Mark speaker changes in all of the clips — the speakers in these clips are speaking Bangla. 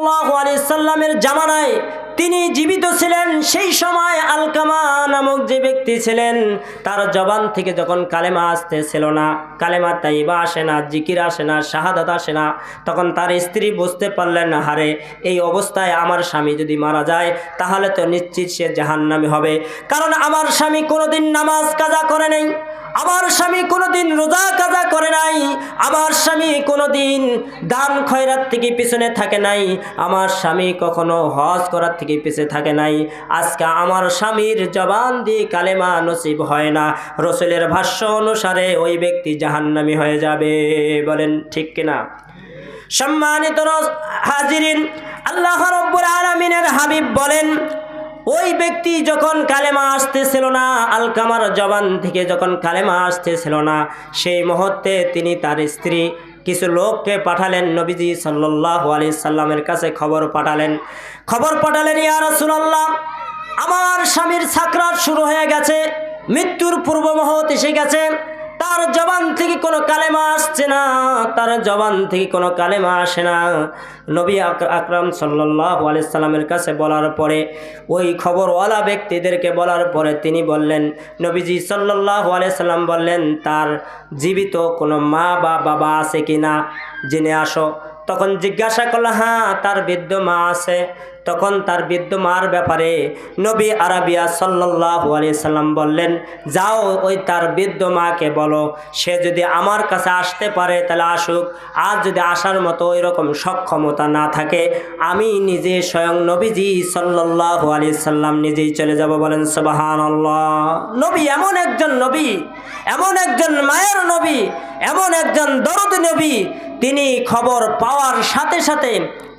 Speaker 1: সাল্লাল্লাহু আলাইহি সাল্লামের জামানায় তিনি জীবিত ছিলেন, সেই সময় আলকামা নামক যে ব্যক্তি ছিলেন তার জবান থেকে যখন কালেমা আসতেছিল না, কালেমা তাইবা আসে না, জিকির আসে না, শাহাদাত আসে না, তখন তার স্ত্রী বুঝতে পারলেন না, হারে এই অবস্থায় আমার স্বামী যদি মারা যায় তাহলে তো নিশ্চিত সে জাহান্নামী হবে। কারণ আমার স্বামী কোনোদিন নামাজ কাজা করে নাই, আমার স্বামী কোনোদিন রোজা কাজা করে নাই, আমার স্বামী কোনোদিন দান খয়রাত থেকে পিছনে থাকে নাই, আমার স্বামী কখনো হজ করার থেকে পিছনে থাকে নাই। আজকে আমার স্বামীর জবান দিয়ে কালেমা নসিব হয় না, রাসূলের ভাষ্য অনুসারে ওই ব্যক্তি জাহান্নামী হয়ে যাবে। বলেন ঠিক কিনা? সম্মানিত হাজিরিন, আল্লাহ রাব্বুল আলামিনের হাবিব বলেন, ওই ব্যক্তি যখন কালেমা আসতেছিল না, আলকামার জবান থেকে যখন কালেমা আসতেছিল না, সেই মুহূর্তে তিনি তার স্ত্রী কিছু লোককে পাঠালেন, নবীজি সাল্লাল্লাহু আলাইহি সাল্লামের কাছে খবর পাঠালেন, ইয়া রাসূলুল্লাহ, আমার স্বামীর সাকরাত শুরু হয়ে গেছে, মৃত্যুর পূর্ব মুহূর্ত এসে গেছে, তার জবান থেকে কোনো কালেমা আসছে না, তার জবান থেকে কোনো কালেমা আসে না। নবী আকরাম সাল্লাল্লাহু আলাইহি সাল্লামের কাছে বলার পরে, ওই খবরওয়ালা ব্যক্তিদেরকে বলার পরে তিনি বললেন, নবীজি সাল্লাল্লাহু আলাইহি সাল্লাম বললেন, তার জীবিত কোনো মা বা বাবা আছে কিনা জেনে আসো। তখন জিজ্ঞাসা করল, হ্যাঁ তার বৃদ্ধ মা আছে। তখন তার বৃদ্ধ মার ব্যাপারে নবী আরাবিয়া সাল্লাল্লাহু আলাইহি সাল্লাম বললেন, যাও ওই তার বৃদ্ধ মাকে বলো, সে যদি আমার কাছে আসতে পারে তাহলে আসুক, আর যদি আসার মতো ওই রকম সক্ষমতা না থাকে আমি নিজে স্বয়ং নবীজি সাল্লাল্লাহু আলাইহি সাল্লাম নিজেই চলে যাব। বলেন সুবহানাল্লাহ। নবী এমন একজন নবী, এমন একজন মায়ের নবী, এমন একজন দরদি নবী, তিনি খবর পাওয়ার সাথে সাথে,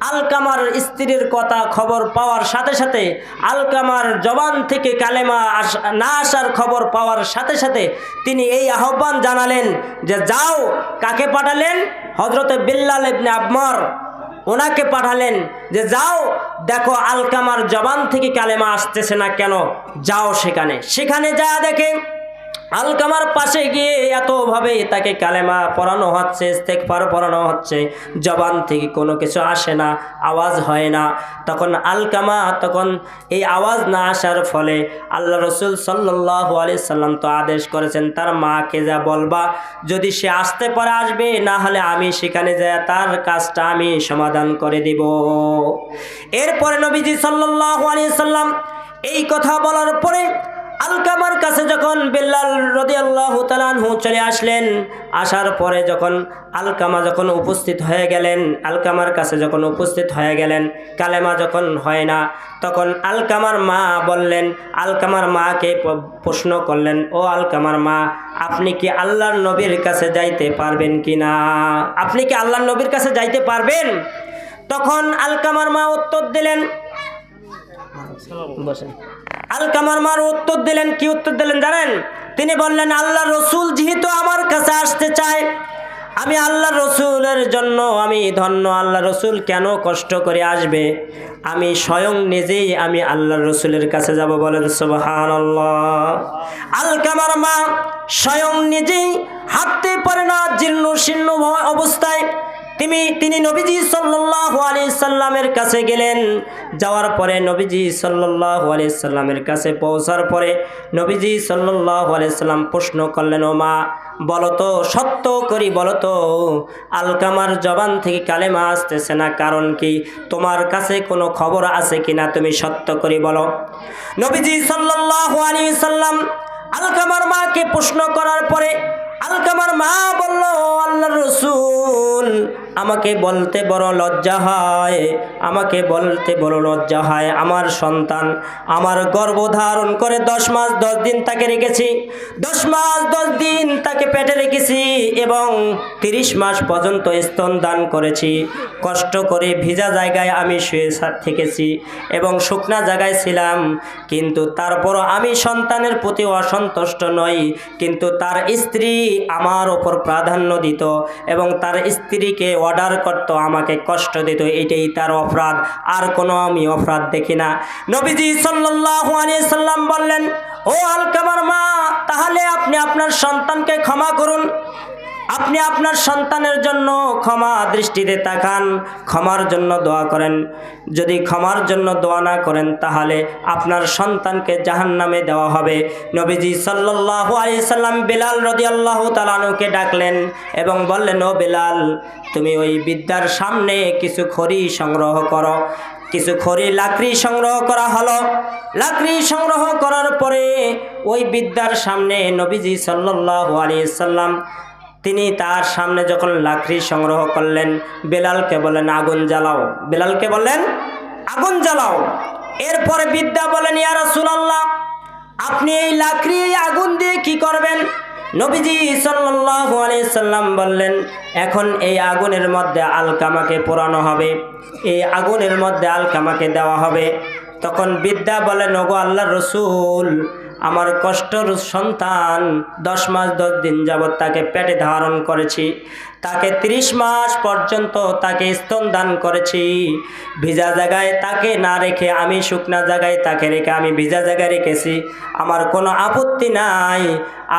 Speaker 1: আলকামার স্ত্রীর কথা খবর পাওয়ার সাথে সাথে, আলকামার জবান থেকে কালেমা না আসার খবর পাওয়ার সাথে সাথে তিনি এই আহ্বান জানালেন যে যাও। কাকে পাঠালেন? হযরতে বিল্লাল ইবনে আম্মার, ওনাকে পাঠালেন যে যাও দেখো আলকামার জবান থেকে কালেমা আসতেছে না কেন, যাও সেখানে যা দেখে আলকামার পাশে গিয়ে এতভাবে তাকে কালেমা পড়ানো হচ্ছে, ইস্তেগফার পড়ানো হচ্ছে, জবান থেকে কোনো কিছু আসে না, আওয়াজ হয় না। তখন আলকামা, তখন এই আওয়াজ না আসার ফলে আল্লাহ রসুল সাল্লাল্লাহু আলাইহি সাল্লাম তো আদেশ করেছেন, তার মাকে যা বলবা, যদি সে আসতে পারে আসবে, না হলে আমি সেখানে যাই তার কাজটা আমি সমাধান করে দিব। এরপরে নবীজি সাল্লাল্লাহু আলাইহি সাল্লাম এই কথা বলার পরে আলকামার কাছে যখন বিল্লাল রাদিয়াল্লাহু তাআলা আনহু চলে আসলেন, আসার পরে যখন আলকামা যখন উপস্থিত হয়ে গেলেন, আলকামার কাছে যখন উপস্থিত হয়ে গেলেন, কালেমা যখন হয় না, তখন আলকামার মা বললেন, আলকামার মাকে প্রশ্ন করলেন, ও আলকামার মা, আপনি কি আল্লাহর নবীর কাছে যাইতে পারবেন কি না? আপনি কি আল্লাহর নবীর কাছে যাইতে পারবেন? তখন আলকামার মা উত্তর দিলেন, বসেন। আলকামার মার উত্তর দিলেন, কি উত্তর দিলেন জানেন? তিনি বললেন, আল্লাহ রসুল যেহেতু আমার কাছে আসতে চায়, আমি আল্লাহ রসুলের জন্য আমি ধন্য। আল্লাহ রসুল কেন কষ্ট করে আসবে? আমি স্বয়ং নিজেই আমি আল্লাহ রসুলের কাছে যাব। বলেন সুবহানাল্লাহ। আলকামার মা স্বয়ং নিজেই হাঁটতে পারে না, জীর্ণ শীর্ণ অবস্থায় তিনি নবীজি সাল্লাল্লাহু আলাইহি সাল্লামের কাছে গেলেন। যাওয়ার পরে নবীজি সাল্লাল্লাহু আলাইহি সাল্লামের কাছে পৌঁছার পরে নবীজি সাল্লাল্লাহু আলাইহি সাল্লাম প্রশ্ন করলেন, ও মা, বলো তো, সত্য করি বলো তো, আলকামার জবান থেকে কালেমা আসতেছে না, কারণ কি? তোমার কাছে কোনো খবর আছে কিনা, তুমি সত্য করি বলো। নবীজি সাল্লাল্লাহু আলাইহি সাল্লাম আলকামার মাকে প্রশ্ন করার পরে আলকামার মা বলল, আল্লাহর রাসূল, আমাকে বলতে বড় লজ্জা হয়, আমাকে বলতে বড় লজ্জা হয়। আমার সন্তান আমার গর্ভধারণ করে 10 মাস 10 দিন তাকে রেখেছি, 10 মাস 10 দিন তাকে পেটে রেখেছি এবং 30 মাস পর্যন্ত স্তন দান করেছি। কষ্ট করে ভিজা জায়গায় আমি শুয়ে থেকেছি এবং শুকনা জায়গায় ছিলাম, কিন্তু তারপরও আমি সন্তানের প্রতি অসন্তুষ্ট নই। কিন্তু তার স্ত্রী আমার ওপর প্রাধান্য দিত এবং তার স্ত্রীকে অর্ডার করতো, আমাকে কষ্ট দিত, এটাই তার অপরাধ, আর কোনো আমি অপরাধ দেখি না। নবীজি সাল্লাল্লাহু আলাইহি সাল্লাম বললেন, ও আলকামার মা, তাহলে আপনি আপনার সন্তানকে ক্ষমা করুন। আপনি আপনার সন্তানের জন্য ক্ষমা দৃষ্টিতে তাকান, ক্ষমার জন্য দোয়া করেন। যদি ক্ষমার জন্য দোয়া না করেন তাহলে আপনার সন্তানকে জাহান্নামে দেওয়া হবে। নবীজি সাল্লাল্লাহু আলাইহি সাল্লাম বেলাল রাদিয়াল্লাহু তাআলা আনহুকে ডাকলেন এবং বললেন, ও বেলাল, তুমি ওই বিদ্যার সামনে কিছু খড়ি সংগ্রহ করো। কিছু খড়ি লাকড়ি সংগ্রহ করা হলো। লাকড়ি সংগ্রহ করার পরে ওই বিদ্যার সামনে নবীজি সাল্লাল্লাহু আলাইহি সাল্লাম তিনি তার সামনে যখন লাকড়ি সংগ্রহ করলেন, বেলালকে বলেন আগুন জ্বালাও। বেলালকে বললেন আগুন জ্বালাও। এরপরে বিদ্যা বলেন, ইয়া রাসূলুল্লাহ, আপনি এই লাকড়ি এই আগুন দিয়ে কি করবেন? নবীজি সাল্লাল্লাহু আলাইহি সাল্লাম বললেন, এখন এই আগুনের মধ্যে আলকামাকে পোড়ানো হবে, এই আগুনের মধ্যে আলকামাকে দেওয়া হবে। তখন বিদ্যা বলেন, ওগো আল্লাহর রাসূল, আমার কষ্টর সন্তান 10 মাস 10 দিন যাবৎ তাকে পেটে ধারণ করেছি, তাকে 30 মাস পর্যন্ত তাকে স্তন দান করেছি। ভিজা জায়গায় তাকে না রেখে আমি শুকনা জায়গায় তাকে রেখে আমি ভিজা জায়গায় রেখেছি, আমার কোনো আপত্তি নাই।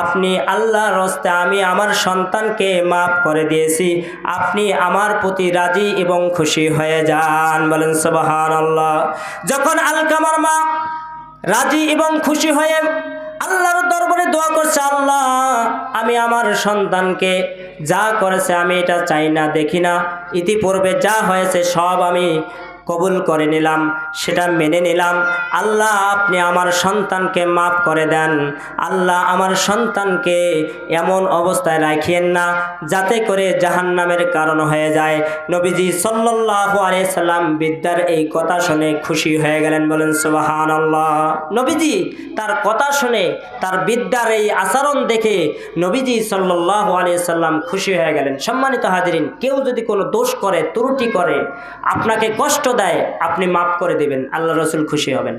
Speaker 1: আপনি আল্লাহর রাস্তায় আমি আমার সন্তানকে মাফ করে দিয়েছি, আপনি আমার প্রতি রাজি এবং খুশি হয়ে যান। বলেন সুবহানাল্লাহ। যখন আলকামার মা রাজি এবং খুশি হয়ে আল্লাহর দরবারে দোয়া করছে, আল্লাহ, আমি আমার সন্তানকে যা করেছে আমি এটা চাই না, দেখি না, ইতিপূর্বে যা হয়েছে সব আমি কবুল করে নিলাম, সেটা মেনে নিলাম। আল্লাহ, আপনি আমার সন্তানকে মাফ করে দেন। আল্লাহ, আমার সন্তানকে এমন অবস্থায় রাখিয়েন না যাতে করে জাহান্নামের কারণ হয়ে যায়। নবীজি সাল্লাল্লাহু আলাইহি সাল্লাম বিদ্যার এই কথা শুনে খুশি হয়ে গেলেন। বলেন সুবহানাল্লাহ। নবীজি তার কথা শুনে, তার বিদ্যার এই আচরণ দেখে নবীজি সাল্লাল্লাহু আলাইহি সাল্লাম খুশি হয়ে গেলেন। সম্মানিত হাজিরিন, কেউ যদি কোনো দোষ করে, ত্রুটি করে, আপনাকে কষ্ট দেয়, আপনি মাফ করে দিবেন, আল্লাহ রাসূল খুশি হবেন।